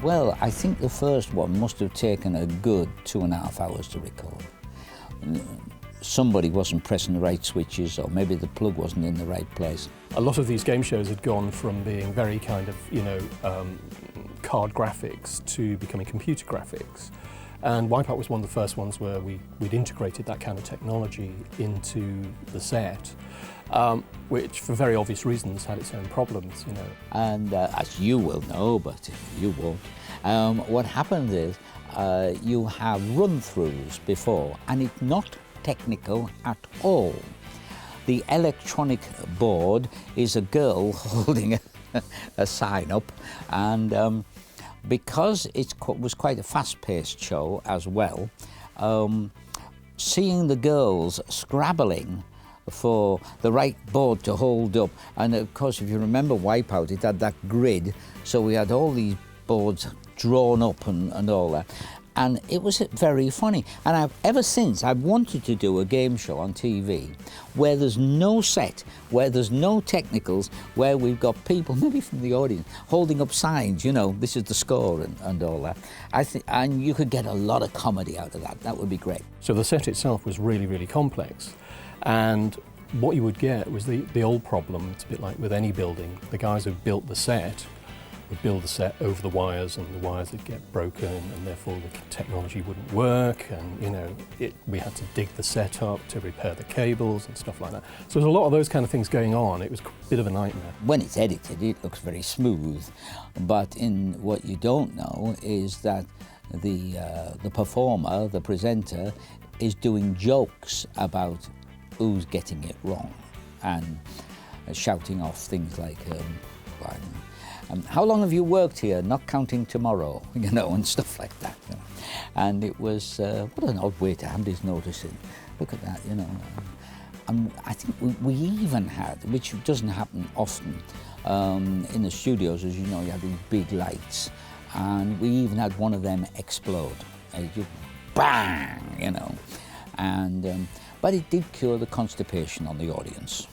Well, I think the first one must have taken a good 2.5 hours to record. Somebody wasn't pressing the right switches, or maybe the plug wasn't in the right place. A lot of these game shows had gone from being very kind of, card graphics to becoming computer graphics. And Wipeout was one of the first ones where we'd integrated that kind of technology into the set, which for very obvious reasons had its own problems, And as you will know, but you won't, what happens is you have run-throughs before, and it's not technical at all. The electronic board is a girl holding a sign up, and because it was quite a fast-paced show as well, seeing the girls scrabbling for the right board to hold up, and of course if you remember Wipeout, it had that grid, so we had all these boards drawn up and all that. And it was very funny. And ever since, I've wanted to do a game show on TV where there's no set, where there's no technicals, where we've got people, maybe from the audience, holding up signs, this is the score and all that. And you could get a lot of comedy out of that. That would be great. So the set itself was really, really complex. And what you would get was the old problem. It's a bit like with any building. The guys who built the set would build the set over the wires, and the wires would get broken, and therefore the technology wouldn't work, and we had to dig the set up to repair the cables and stuff like that. So there's a lot of those kind of things going on. It was a bit of a nightmare. When it's edited, it looks very smooth, but what you don't know is that the performer, the presenter, is doing jokes about who's getting it wrong, and shouting off things like, how long have you worked here? Not counting tomorrow, and stuff like that. And it was, what an odd way to hand his notice in. Look at that, And I think we even had, which doesn't happen often, in the studios, as you know, you have these big lights, and we even had one of them explode. Just bang, And, but it did cure the constipation on the audience.